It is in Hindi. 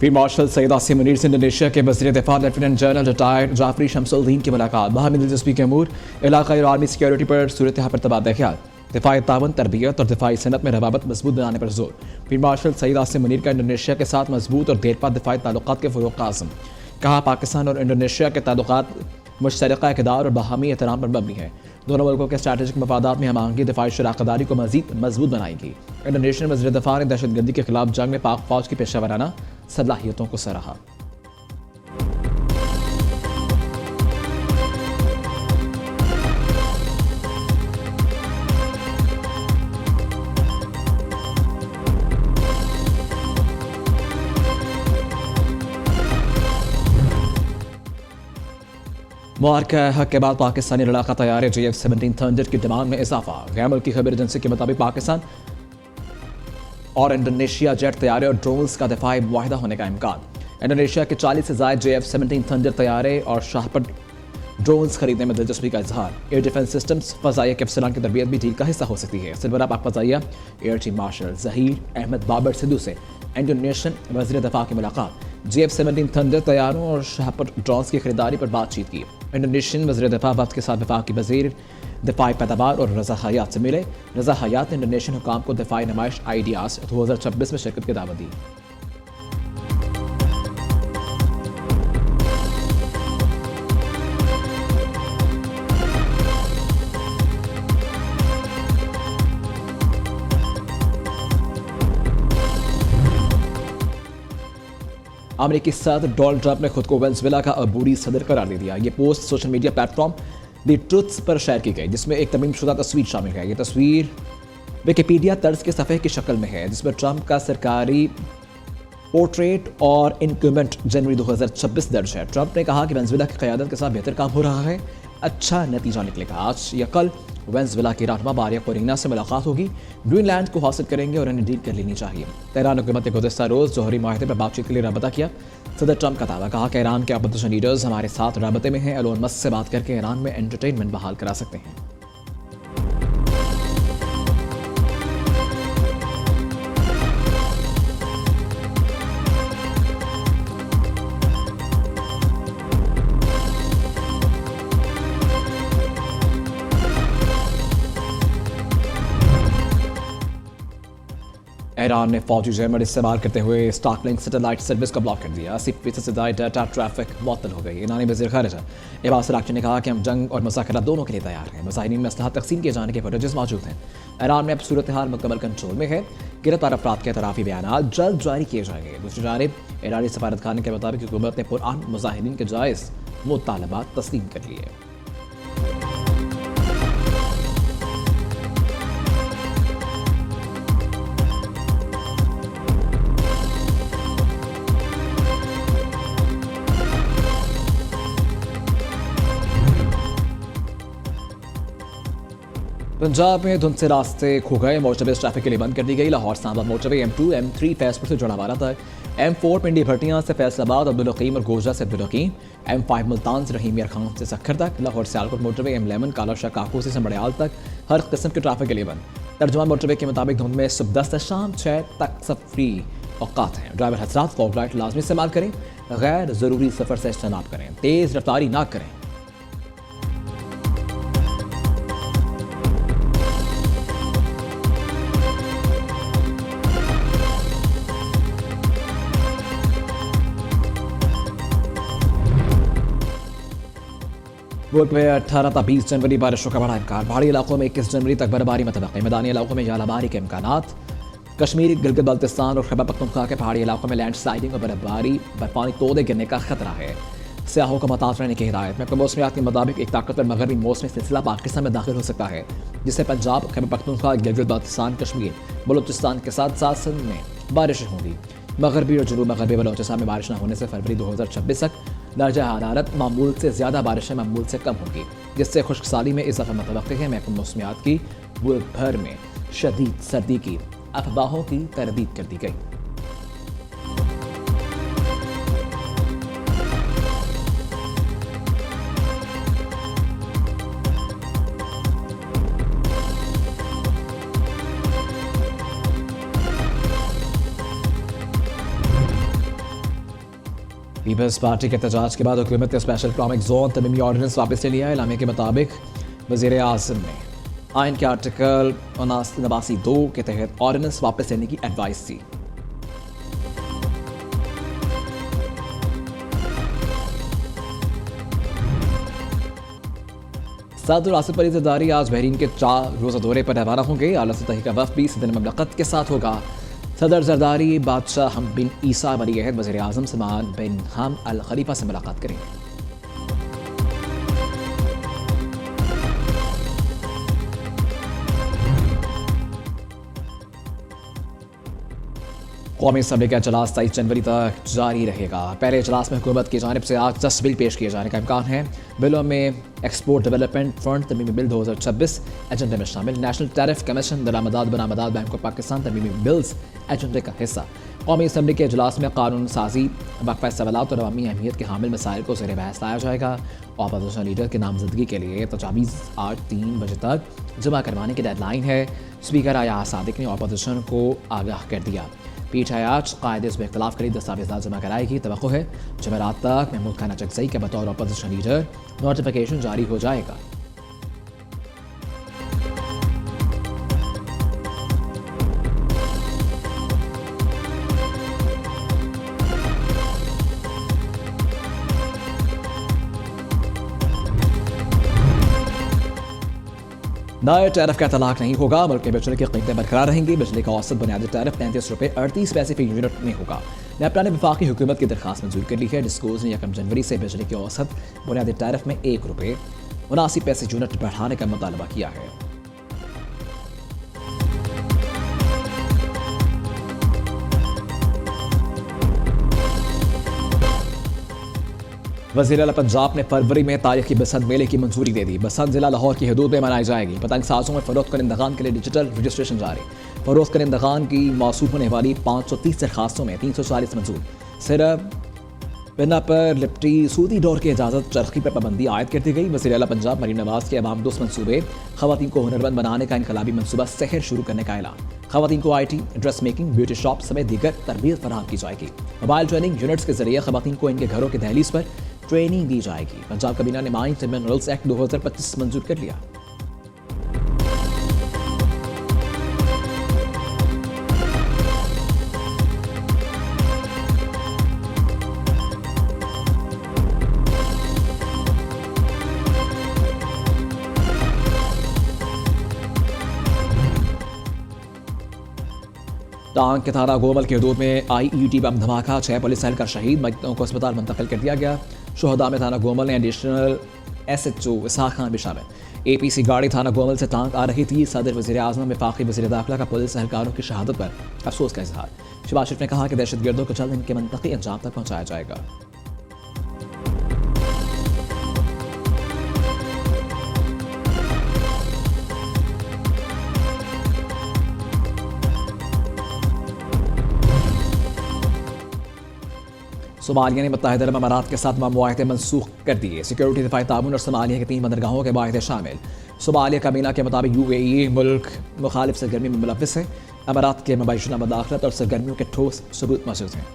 फील्ड मार्शल सैयद आसिम मुनीर से इंडोनेशिया के वज़ीर दिफा lieutenant general retired Sjafrie Sjamsoeddin की मुलाकात। बाहमी दिलचस्पी के अमूर, इलाकाई और आर्मी सिक्योरिटी पर सूरत हाल पर तबादला ख्याल, दिफाई तावन, तरबियत और दिफाई सनत में रवाबत मजबूत बनाने पर जोर। फील्ड मार्शल सैयद आसिम मुनीर का इंडोनेशिया के साथ मजबूत और देरपा दिफाई ताल्लुकात के फ़रोग़ का आज़म। कहा, पाकिस्तान और इंडोनेशिया के ताल्लुकात मुश्तरका इक़दार और बाहमी एहतराम पर मबनी है। दोनों मुल्कों के स्ट्रैटेजिक मफादात में हम आहंगी दिफाई शराकतदारी को मज़ीद मजबूत बनाएगी। इंडोनेशियन वज़ीर दिफा ने दहशतगर्दी के खिलाफ जंग में पाक फ़ौज की पेशेवराना सलाहियतों को सराहा। मुआरका हक के बाद पाकिस्तानी लड़ाका तैयार JF-17 थंडर की डिमांड में इजाफा। गैर मुल्की खबर एजेंसी के मुताबिक पाकिस्तान और इंडोनेशिया जेट तैयारे और ड्रोन्स का दिफाई मुआहिदा होने का इम्कान। इंडोनेशिया के 40 से ज़ायद JF-17 थंडर तैयारे और शाहपट ड्रोन्स खरीदने में दिलचस्पी का इजहार। एयर डिफेंस सिस्टम्स फ़ज़ाइया के अफसरान की तरबियत भी डील का हिस्सा हो सकती है। सरबराह पाक फ़ज़ाइया air chief marshal Zaheer Ahmed Babar Sidhu से इंडोनेशियन वज़ीर दिफा की मुलाकात। JF-17 थंडर तैयारों और शाहपट ड्रोन्स की खरीदारी पर बातचीत की। इंडोनेशियन वज़ीर दिफा वक्त के साथ विफाक की वज़ीर दिफाई पैदावार और रज़ा हयात से मिले। रज़ा हयात ने इंडोनेशियन हुकाम को दिफाई नुमाइश आइडियाज़ 2026 में शिरकत की दावत दी। अमेरिकी सदर डोनाल्ड ट्रंप ने खुद को वेनेजुएला का अबूरी सदर करार दे दिया। ये post social media platform the truths पर शेयर की गई, जिसमें एक तमीमशुदा तस्वीर शामिल है। ये तस्वीर विकिपीडिया तर्ज के सफ़े की शक्ल में है, जिसमें ट्रंप का सरकारी पोर्ट्रेट और इंक्रीमेंट जनवरी 2026 दर्ज है। ट्रंप ने कहा कि वेनेजुएला की क़यादत के साथ बेहतर काम हो रहा है, अच्छा नतीजा निकलेगा। आज या कल वेनेजुएला की रहनुमा बारिया कोरिना से मुलाकात होगी, ग्रीनलैंड को हासिल करेंगे और इन्हें डील कर लेनी चाहिए। तेहरान हुकूमत ने गुज़श्ता रोज़ जौहरी माहिदे पर बातचीत के लिए रबता किया। सदर ट्रंप का दावा, कहा कि ईरान के अपोजिशन लीडर्स हमारे साथ राबते में हैं। एलोन मस्क से बात करके ईरान में एंटरटेनमेंट बहाल करा सकते हैं। ईरान ने फौजी जैमर इस्तेमाल करते हुए स्टारलिंक सैटेलाइट सर्विस को ब्लॉक कर दिया। 80% से ज़्यादा डाटा ट्रैफिक मुअत्तल हो गई। ईरानी वज़ीर ख़ारिजा अब्बास अराग़ची ने कहा कि हम जंग और मुज़ाकरात दोनों के लिए तैयार हैं। मुज़ाहिरीन में असलहा तक़सीम किए जाने के फुटेजेस मौजूद हैं। ईरान में अब सूरत हाल मुकम्मल कंट्रोल में है। गिरफ्तार अफराद के एतराफ़ी बयान जल्द जारी किए जाएंगे। दूसरी जानिब ईरानी सफारतखाने के मुताबिक हुकूमत ने पुरअमन मुज़ाहिरीन के जायज़ मुतालबात तस्लीम कर लिए। पंजाब में धुंध से रास्ते खो गए। मोटरवे ट्रैफिक के लिए बंद कर दी गई। Lahore Islamabad motorway M2 M3 Faizpur से जुड़ा वाला था। M4 पिंडी भटियां से फैसलाबाद अब्दुल हकीम और गोजा से अब्दुल हकीम। M5 मुल्तान से रहीम यार खान से सखर तक। लाहौर सियालकोट मोटरवे M11 काला शाह काकू से बड़याल तक हर किस्म के ट्रैफिक के लिए बंद। तर्जुमान मोटरवे के मुताबिक धुंध में सुबह 10 से शाम 6 तक सफरी औकात हैं। ड्राइवर हजरात फॉग लाइट लाजमी इस्तेमाल करें, गैर ज़रूरी सफ़र से इज्तनाब करें, तेज़ रफ्तारी ना करें। मुल्क में 18 ta 20 जनवरी बारिशों का बड़ा इम्कान। पहाड़ी इलाकों में 21 जनवरी तक बर्फबारी मतवक्की। मैदानी इलाकों में यालाबारी के इम्कानात। कश्मीर, गिलगित बल्तिस्तान और खैबर पख्तूनख्वा के पहाड़ी इलाकों में लैंड स्लाइडिंग और बर्फबारी, बर्फानी तोड़े गिरने का खतरा है। सियाहों को मुताज़ रहने की हिदायत। महकमा मौसमियात के मुताबिक एक ताकतवर मगरबी मौसमी सिलसिला पाकिस्तान में दाखिल हो सकता है, जिससे पंजाब, खैबर पख्तूनख्वा, गिलगित बल्तिस्तान, कश्मीर, बलूचिस्तान के साथ साथ सिंध में बारिशें होंगी। मगरबी और जनूब मगरबी बलूचिस्तान में बारिश न होने से फरवरी 2026 तक दर्जा हरारत मामूल से ज़्यादा, बारिशें मामूल से कम होंगी, जिससे खुश्कसाली में इजाफा मुतवक्किल है। महकमा मौसमियात की मुल्क भर में शदीद सर्दी की अफवाहों की तरदीद कर दी गई। पीपल्स पार्टी के एहतजाज के बाद हुकूमत ने स्पेशल इकनॉमिक जोन तमीमी ऑर्डिनेंस वापस ले लिया है। इलामे के मुताबिक वज़ीर आज़म ने आइन के आर्टिकल 89(2) के तहत ऑर्डिनेंस वापस लेने की एडवाइस दी। सदर आसिफ अली ज़रदारी आज बहरीन के 4 रोज़ा दौरे पर रवाना होंगे। आला सतही का वफ़द भी सदर ममलकत के साथ होगा। सदर ज़रदारी बादशाह हम बिन ईसा वली अहद वज़ीर आज़म सलमान बिन हम अल खलीफा से मुलाकात करेंगे। कौमी असम्बली का इजलास 23 जनवरी तक जारी रहेगा। पहले इजलास में हुकूमत की जानिब से आज 10 बिल पेश किए जाने का इम्कान है। बिलों में एक्सपोर्ट डेवलपमेंट फंड तरमीमी बिल 2026 एजेंडे में शामिल, नेशनल टैरिफ कमीशन दरामदात बरामदात बैंक ऑफ पाकिस्तान तरमीमी बिल्स एजेंडे का हिस्सा। कौमी असम्बली के इजलास में कानून साजी, वक्फा सवालात और अवामी अहमियत के हामिल मसाइल को ज़ेर बहस लाया जाएगा। अपोजिशन लीडर की नामजदगी के लिए तजावीज़ आज 3 बजे तक जमा करवाने की डेडलाइन है। स्पीकर अयाज सादिक ने अपोजिशन को आगाह कर दिया। पीठ आज कायदे से इख्तलाफ करी दस्तावेज़ात जमा कराएगी। तवक्को है जमेरात तक महमूद खान चकजई के बतौर अपोजिशन लीडर नोटिफिकेशन जारी हो जाएगा। नए टैरिफ का तलाक नहीं होगा। मुल्क में बिजली की कीमतें बरकरार रहेंगी। बिजली का औसत बुनियादी टैरिफ 33 रुपये 38 पैसे फी यूनिट में होगा। नेपरा ने वफाकी हुकूमत की दरखास्त मंजूर कर ली है। डिस्कोज ने 1 जनवरी से बिजली के औसत बुनियादी टैरिफ में 1 रुपये 79 पैसे यूनिट बढ़ाने का मुतालबा किया है। वज़ीर आला पंजाब ने फरवरी में तारीखी बसंत मेले की मंजूरी दे दी। बसंत जिला लाहौर की हदूद में मनाई जाएगी। पतंग साजों में फरोख्त कनिंदगान के लिए डिजिटल रजिस्ट्रेशन जारी। फरोख्त कनिंदगान की मौसूल होने वाली 530 दरखास्तों में 340 मंजूर। सिर्फ बिना पर लिपटी सूदी डोर की इजाज़त, चरखी पर पाबंदी आयद कर दी गई। वज़ीर आला पंजाब मरीम नवाज के अवाम दोस्त मनसूबे, खवातीन को हुनरमंद बनाने का इनकलाबी मनसूबा सहर शुरू करने का ऐलान। खवातीन को IT, dress making, beauty shop समेत दीगर तरबियत फराहम की जाएगी। मोबाइल ट्रेनिंग यूनिट्स के जरिए खवातीन को इनके घरों के दहलीज पर ट्रेनिंग दी जाएगी। पंजाब कैबिनेट ने माइंस एंड मिनरल्स एक्ट 2025 मंजूर कर लिया। टांग के थाना गोमल के हदूद में IED बम धमाका, 6 पुलिस एहलकार शहीद, मजदूरों को अस्पताल मुंतकिल कर दिया गया। शुहदा में थाना गोमल ने एडिशनल SHO इसहाक खान भी शामिल। APC गाड़ी थाना गोमल से टांग आ रही थी। सदर वज़ीर आज़म वफाकी वज़ीर दाखिला का पुलिस एहलकारों की शहादत पर अफसोस का इजहार। शहबाज शरीफ ने कहा कि दहशतगर्दों को जल्द इनके मनतकी अंजाम तक पहुँचाया जाएगा। सोमालिया ने मुत्तहिदा अरब अमारात के साथ मुआहदे मनसूख कर दिए। सिक्योरिटी, दिफाई ताउन और सोमालिया के 3 बंदरगाहों के मुआहदे शामिल। सोमालिया काबीना के मुताबिक UAE मुल्क मुखालिफ सरगर्मी में मुलव्वस है। अमारात के मबाइशुदा मदाखलत और सरगर्मियों के ठोस सबूत मौजूद हैं।